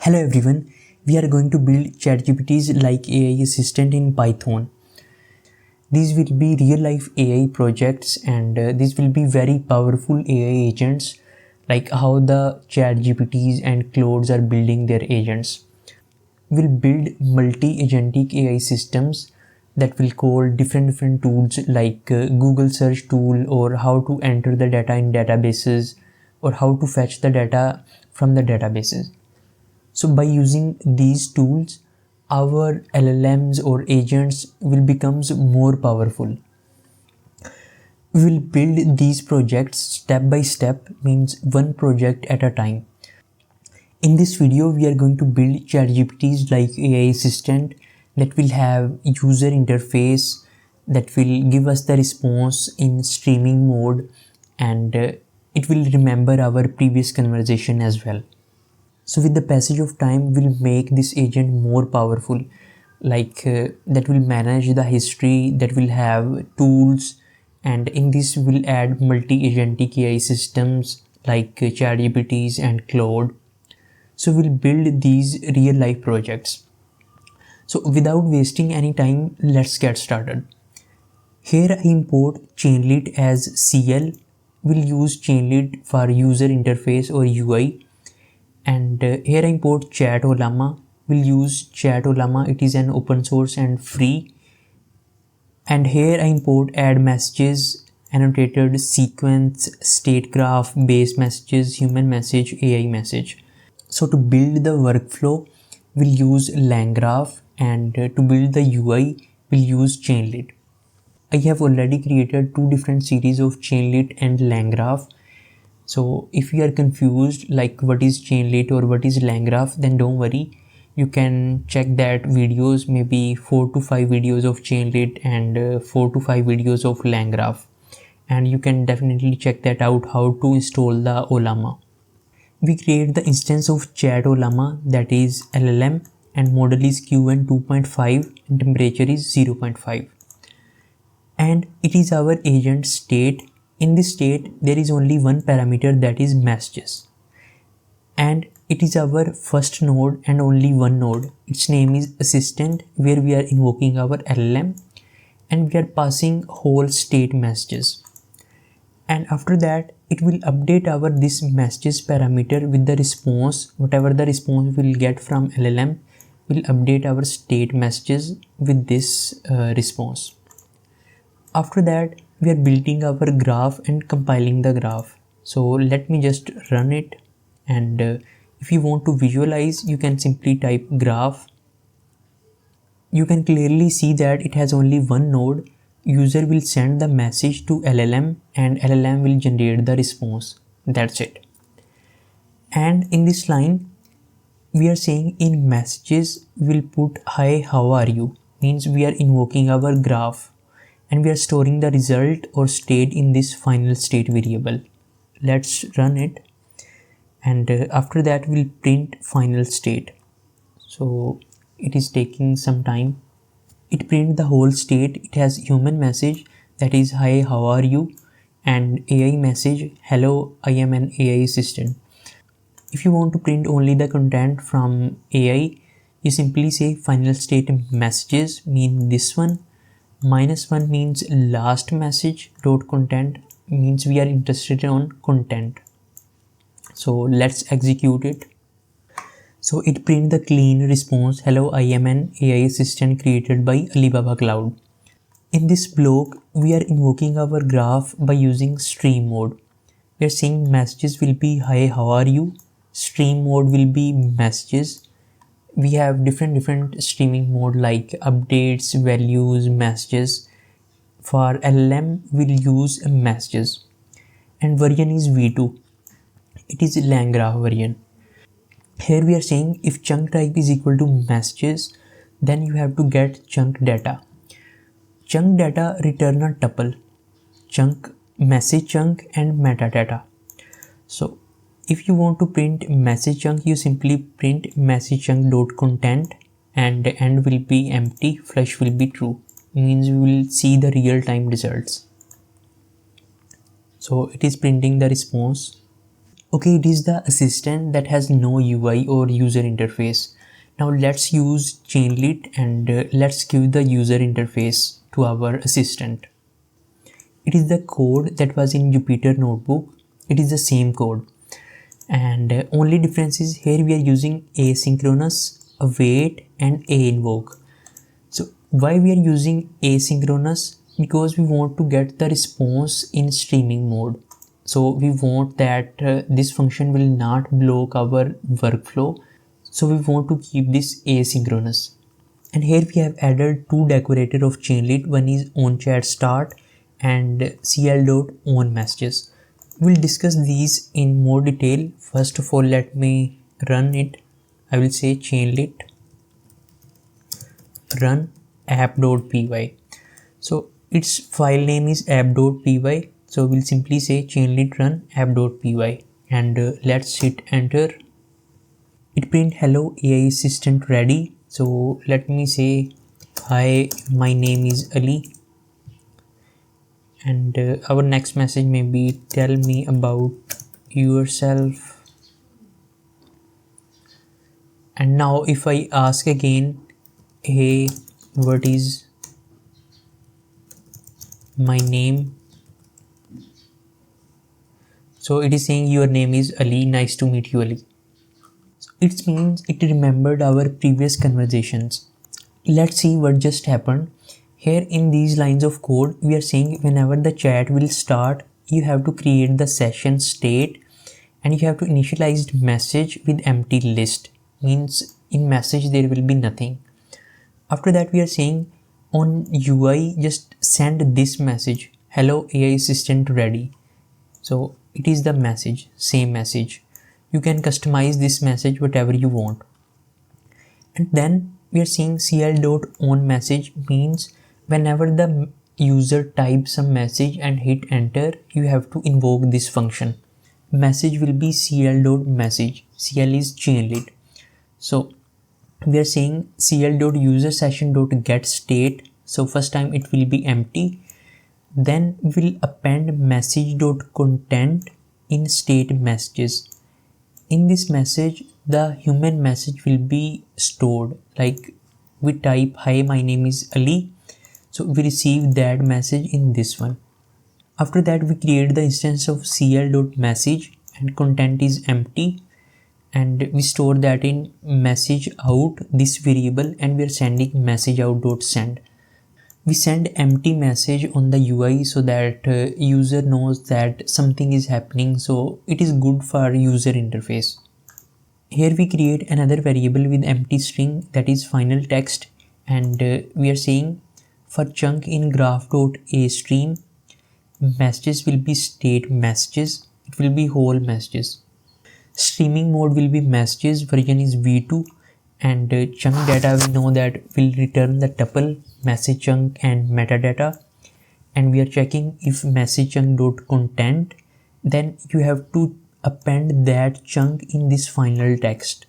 Hello everyone, we are going to build ChatGPT-like AI assistant in Python. These will be real-life AI projects and these will be very powerful AI agents, like how the ChatGPTs and Claudes are building their agents. We'll build multi-agentic AI systems that will call different tools like Google search tool, or how to enter the data in databases, or how to fetch the data from the databases. So by using these tools, our LLMs or agents will become more powerful. We will build these projects step by step, means one project at a time. In this video, we are going to build ChatGPT's like AI assistant that will have user interface that will give us the response in streaming mode, and it will remember our previous conversation as well. So with the passage of time, we'll make this agent more powerful, that will manage the history, that will have tools, and in this we'll add multi-agentic AI systems like ChatGPTs and Claude. So we'll build these real life projects. So without wasting any time, let's get started. Here I import Chainlit as CL. We'll use Chainlit for user interface or UI. And here I import Chat-Ollama. We'll use Chat-Ollama. It is an open source and free. And here I import add messages, annotated sequence, state graph, base messages, human message, AI message. So to build the workflow, we'll use LangGraph, and to build the UI, we'll use Chainlit. I have already created two different series of Chainlit and LangGraph. So if you are confused like what is Chainlit or what is LangGraph, then don't worry. You can check that videos, maybe 4 to 5 videos of Chainlit and 4 to 5 videos of LangGraph. And you can definitely check that out, how to install the Ollama. We create the instance of Chat-Ollama, that is LLM, and model is QN 2.5 and temperature is 0.5. And it is our agent state. In this state, there is only one parameter, that is messages. And it is our first node and only one node. Its name is assistant, where we are invoking our LLM and we are passing whole state messages. And after that, it will update our this messages parameter with the response. Whatever the response we'll get from LLM will update our state messages with this response. After that, we are building our graph and compiling the graph. So let me just run it, and if you want to visualize, you can simply type graph. You can clearly see that it has only one node. User will send the message to LLM and LLM will generate the response. That's it. And in this line, we are saying in messages, we'll put hi, how are you? Means we are invoking our graph, and we are storing the result or state in this final state variable. Let's run it, and after that we'll print final state. So it is taking some time. It prints the whole state. It has human message, that is hi, how are you, and AI message, hello, I am an AI assistant. If you want to print only the content from AI, you simply say final state messages, mean this one. -1 means last message dot content, means we are interested on content. So let's execute it. So it print the clean response, hello, I am an AI assistant created by Alibaba Cloud. In this block, we are invoking our graph by using stream mode. We are saying messages will be hi, how are you. Stream mode will be messages. We have different streaming mode like updates, values, messages. For LLM, we'll use messages, and version is v2. It is LangGraph version. Here we are saying if chunk type is equal to messages, then you have to get chunk data. Chunk data return a tuple, chunk, message chunk, and metadata. So if you want to print message chunk, you simply print message chunk dot content, and end will be empty, flush will be true, means we will see the real-time results. So it is printing the response. Okay, it is the assistant that has no UI or user interface. Now let's use Chainlit and let's give the user interface to our assistant. It is the code that was in Jupyter notebook. It is the same code, and only difference is here we are using asynchronous, await and invoke. So why we are using asynchronous? Because we want to get the response in streaming mode. So we want that this function will not block our workflow. So we want to keep this asynchronous. And here we have added two decorator of Chainlit. One is onChatStart and cl.onMessages. We'll discuss these in more detail. First of all, let me run it. I will say Chainlit run app.py. So its file name is app.py. So we'll simply say Chainlit run app.py and let's hit enter. It print hello AI assistant ready. So let me say hi, my name is Ali, and our next message may be tell me about yourself. And now if I ask again, hey, what is my name? So it is saying your name is Ali, nice to meet you, Ali. So it means it remembered our previous conversations. Let's see what just happened. Here in these lines of code, we are saying whenever the chat will start, you have to create the session state and you have to initialize message with empty list. Means in message there will be nothing. After that we are saying on UI just send this message, hello AI assistant ready. So it is the message, same message. You can customize this message whatever you want. And then we are seeing cl.onMessage means whenever the user types some message and hit enter, you have to invoke this function. Message will be cl.message. Cl is Chainlit. So we are saying cl.user_session.getState. So first time it will be empty. Then we'll append message.content in state messages. In this message, the human message will be stored. Like we type hi, my name is Ali. So we receive that message in this one. After that we create the instance of cl.message and content is empty, and we store that in message out, this variable, and we are sending message out.send. We send empty message on the UI so that user knows that something is happening, so it is good for user interface. Here we create another variable with empty string, that is final text, and we are saying for chunk in graph.astream, messages will be state messages, it will be whole messages. Streaming mode will be messages, version is v2, and chunk data we know that will return the tuple message chunk and metadata, and we are checking if message chunk.content, then you have to append that chunk in this final text.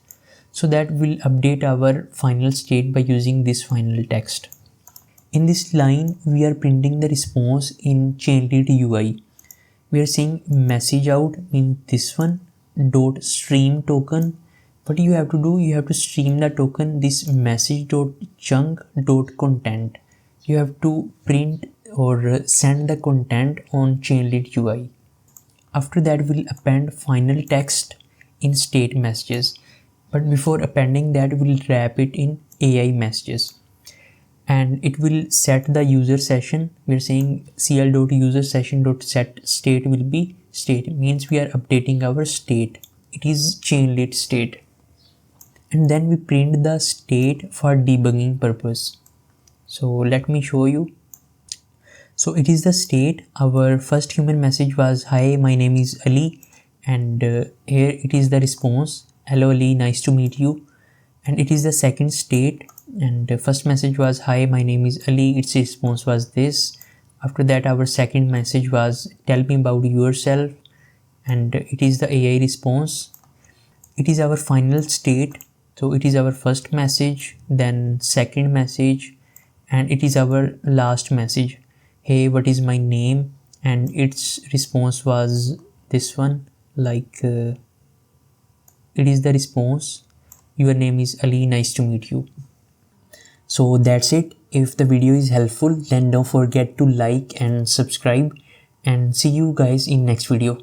So that will update our final state by using this final text. In this line, we are printing the response in Chainlit UI. We are saying message out in this one dot stream token. What you have to do, you have to stream the token this message dot chunk dot content. You have to print or send the content on Chainlit UI. After that we'll append final text in state messages, but before appending that we'll wrap it in AI messages, and it will set the user session. We're saying cl.user_session.set state will be state, means we are updating our state. It is Chainlit state. And then we print the state for debugging purpose. So let me show you. So it is the state. Our first human message was hi, my name is Ali, and here it is the response, hello Ali, nice to meet you. And it is the second state, and the first message was hi, my name is Ali, its response was this. After that our second message was tell me about yourself, and it is the AI response. It is our final state. So it is our first message, then second message, and it is our last message, hey, what is my name, and its response was this one, like it is the response, your name is Ali, nice to meet you. So that's it. If the video is helpful, then don't forget to like and subscribe, and see you guys in next video.